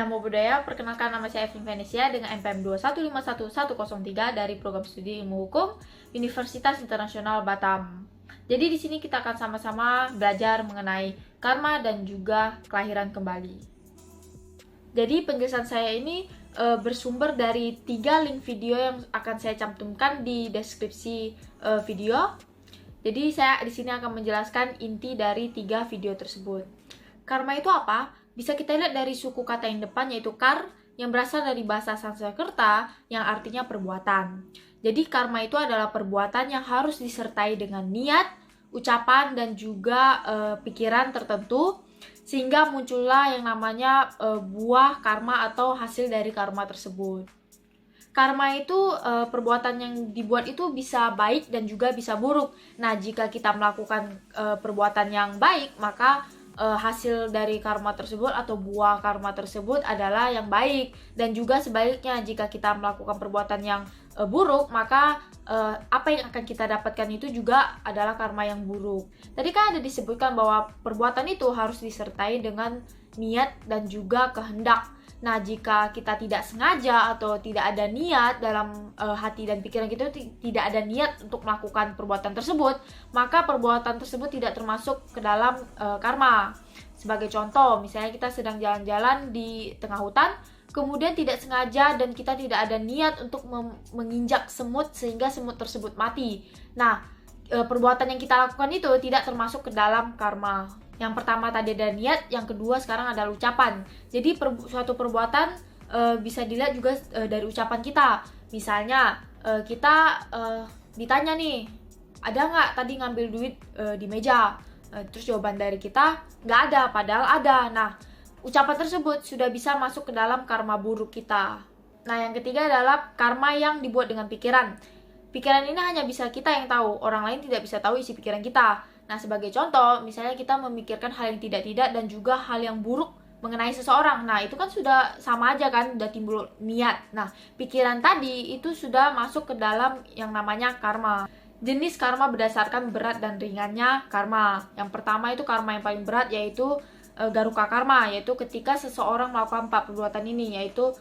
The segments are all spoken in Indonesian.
Namo Buddhaya, perkenalkan nama saya Evelyn Venesia dengan NPM 2151103 dari Program Studi Ilmu Hukum Universitas Internasional Batam. Jadi di sini kita akan sama-sama belajar mengenai karma dan juga kelahiran kembali. Jadi penjelasan saya ini bersumber dari 3 link video yang akan saya cantumkan di deskripsi video. Jadi saya di sini akan menjelaskan inti dari 3 video tersebut. Karma itu apa? Bisa kita lihat dari suku kata yang depan, yaitu kar, yang berasal dari bahasa Sanskerta yang artinya perbuatan. Jadi karma itu adalah perbuatan yang harus disertai dengan niat, ucapan, dan juga pikiran tertentu, sehingga muncullah yang namanya buah karma atau hasil dari karma tersebut. Karma itu perbuatan yang dibuat itu bisa baik dan juga bisa buruk. Nah, jika kita melakukan perbuatan yang baik, maka hasil dari karma tersebut atau buah karma tersebut adalah yang baik. Dan juga sebaliknya, jika kita melakukan perbuatan yang buruk, maka apa yang akan kita dapatkan itu juga adalah karma yang buruk. Tadi kan ada disebutkan bahwa perbuatan itu harus disertai dengan niat dan juga kehendak. Nah, jika kita tidak sengaja atau tidak ada niat dalam hati dan pikiran kita, tidak ada niat untuk melakukan perbuatan tersebut, maka perbuatan tersebut tidak termasuk ke dalam karma. Sebagai contoh, misalnya kita sedang jalan-jalan di tengah hutan, kemudian tidak sengaja dan kita tidak ada niat untuk menginjak semut sehingga semut tersebut mati. Nah, perbuatan yang kita lakukan itu tidak termasuk ke dalam karma. Yang pertama tadi ada niat, yang kedua sekarang adalah ucapan. Jadi suatu perbuatan bisa dilihat juga dari ucapan kita. Misalnya kita ditanya nih, ada nggak tadi ngambil duit di meja? Terus jawaban dari kita nggak ada, padahal ada. Nah, ucapan tersebut sudah bisa masuk ke dalam karma buruk kita. Nah, yang ketiga adalah karma yang dibuat dengan pikiran. Pikiran ini hanya bisa kita yang tahu, orang lain tidak bisa tahu isi pikiran kita. Nah, sebagai contoh, misalnya kita memikirkan hal yang tidak-tidak dan juga hal yang buruk mengenai seseorang. Nah, itu kan sudah sama aja kan, udah timbul niat. Nah, pikiran tadi itu sudah masuk ke dalam yang namanya karma. Jenis karma berdasarkan berat dan ringannya karma. Yang pertama itu karma yang paling berat, yaitu garuka karma, yaitu ketika seseorang melakukan 4 perbuatan ini, yaitu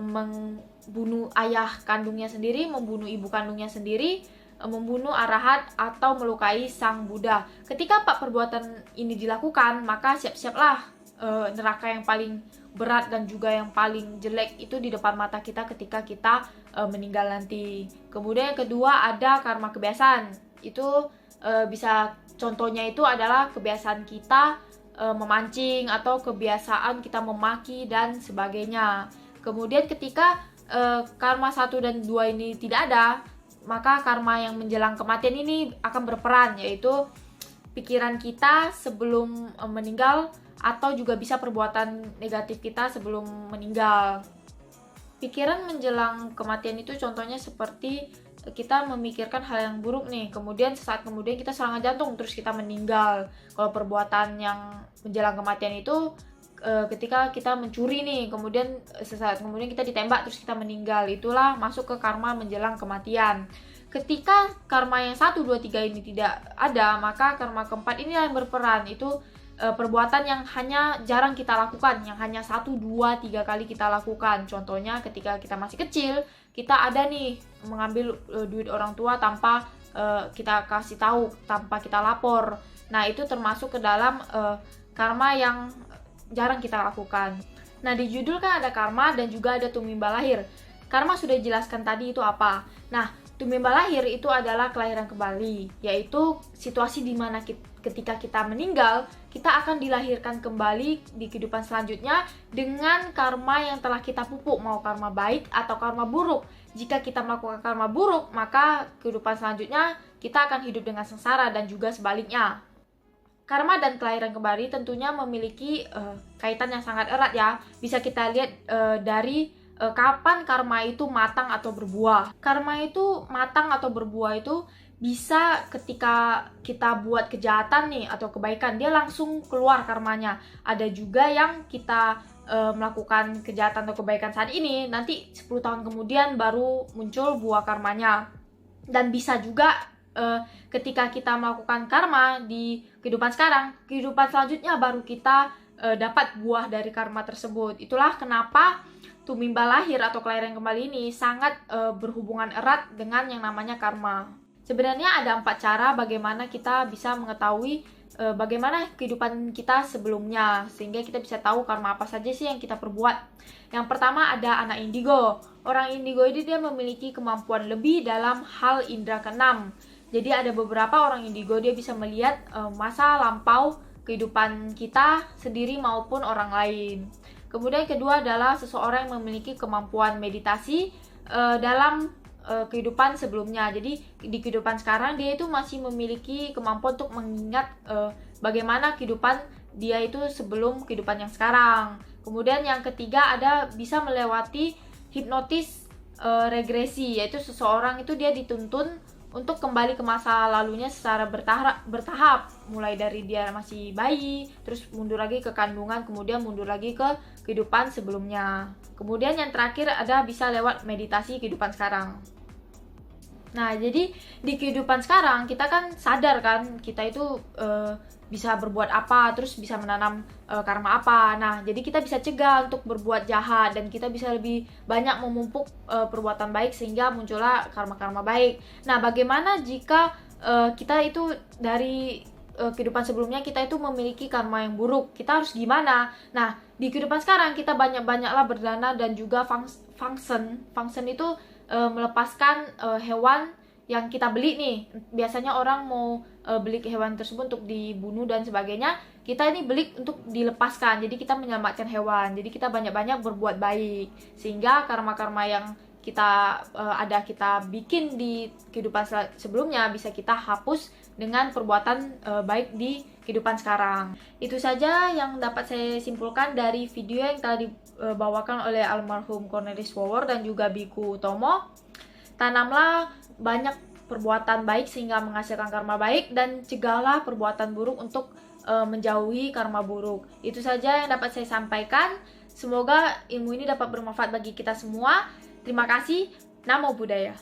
membunuh ayah kandungnya sendiri, membunuh ibu kandungnya sendiri, membunuh arahat, atau melukai sang Buddha. Ketika 4 perbuatan ini dilakukan, maka siap-siaplah neraka yang paling berat dan juga yang paling jelek itu di depan mata kita ketika kita meninggal nanti. Kemudian yang kedua ada karma kebiasaan. Itu bisa contohnya itu adalah kebiasaan kita memancing atau kebiasaan kita memaki dan sebagainya. Kemudian ketika karma 1 dan 2 ini tidak ada, maka karma yang menjelang kematian ini akan berperan, yaitu pikiran kita sebelum meninggal atau juga bisa perbuatan negatif kita sebelum meninggal. Pikiran menjelang kematian itu contohnya seperti kita memikirkan hal yang buruk nih, kemudian sesaat kemudian kita serangan jantung terus kita meninggal. Kalau perbuatan yang menjelang kematian itu ketika kita mencuri nih, kemudian sesaat kemudian kita ditembak terus kita meninggal, itulah masuk ke karma menjelang kematian. Ketika karma yang 1, 2, 3 ini tidak ada, maka karma keempat ini yang berperan, itu perbuatan yang hanya jarang kita lakukan, yang hanya 1, 2, 3 kali kita lakukan. Contohnya ketika kita masih kecil, kita ada nih mengambil duit orang tua tanpa kita kasih tahu, tanpa kita lapor. Nah, itu termasuk ke dalam karma yang jarang kita lakukan. Nah, di judul kan ada karma dan juga ada tumimba lahir. Karma sudah dijelaskan tadi itu apa. Nah, tumimba lahir itu adalah kelahiran kembali, yaitu situasi di mana ketika kita meninggal, kita akan dilahirkan kembali di kehidupan selanjutnya dengan karma yang telah kita pupuk, mau karma baik atau karma buruk. Jika kita melakukan karma buruk, maka kehidupan selanjutnya kita akan hidup dengan sengsara dan juga sebaliknya. Karma dan kelahiran kembali tentunya memiliki kaitan yang sangat erat ya. Bisa kita lihat dari kapan karma itu matang atau berbuah. Karma itu matang atau berbuah itu bisa ketika kita buat kejahatan nih atau kebaikan, dia langsung keluar karmanya. Ada juga yang kita melakukan kejahatan atau kebaikan saat ini, nanti 10 tahun kemudian baru muncul buah karmanya. Dan bisa juga ketika kita melakukan karma di kehidupan sekarang, kehidupan selanjutnya baru kita dapat buah dari karma tersebut. Itulah kenapa tumimba lahir atau kelahiran kembali ini sangat berhubungan erat dengan yang namanya karma. Sebenarnya ada 4 cara bagaimana kita bisa mengetahui bagaimana kehidupan kita sebelumnya, sehingga kita bisa tahu karma apa saja sih yang kita perbuat. Yang pertama ada anak indigo. Orang indigo ini dia memiliki kemampuan lebih dalam hal indera keenam. Jadi ada beberapa orang indigo dia bisa melihat masa lampau kehidupan kita sendiri maupun orang lain. Kemudian kedua adalah seseorang yang memiliki kemampuan meditasi dalam kehidupan sebelumnya. Jadi di kehidupan sekarang dia itu masih memiliki kemampuan untuk mengingat bagaimana kehidupan dia itu sebelum kehidupan yang sekarang. Kemudian yang ketiga ada bisa melewati hipnotis regresi, yaitu seseorang itu dia dituntun untuk kembali ke masa lalunya secara bertahap, mulai dari dia masih bayi, terus mundur lagi ke kandungan, kemudian mundur lagi ke kehidupan sebelumnya. Kemudian yang terakhir ada bisa lewat meditasi kehidupan sekarang. Nah, jadi di kehidupan sekarang kita kan sadar kan kita itu bisa berbuat apa, terus bisa menanam karma apa. Nah, jadi kita bisa cegah untuk berbuat jahat dan kita bisa lebih banyak memumpuk perbuatan baik sehingga muncullah karma-karma baik. Nah, bagaimana jika kita itu dari kehidupan sebelumnya kita itu memiliki karma yang buruk? Kita harus gimana? Nah, di kehidupan sekarang kita banyak-banyaklah berdana dan juga function. Function itu melepaskan hewan yang kita beli nih. Biasanya orang mau beli hewan tersebut untuk dibunuh dan sebagainya, kita ini beli untuk dilepaskan. Jadi kita menyelamatkan hewan. Jadi kita banyak-banyak berbuat baik sehingga karma-karma yang kita kita bikin di kehidupan sebelumnya bisa kita hapus dengan perbuatan baik di kehidupan sekarang. Itu saja yang dapat saya simpulkan dari video yang telah dibawakan oleh almarhum Cornelis Wower dan juga Biku Tomo. Tanamlah banyak perbuatan baik sehingga menghasilkan karma baik, dan cegahlah perbuatan buruk untuk menjauhi karma buruk. Itu saja yang dapat saya sampaikan. Semoga ilmu ini dapat bermanfaat bagi kita semua. Terima kasih. Namo Buddhaya.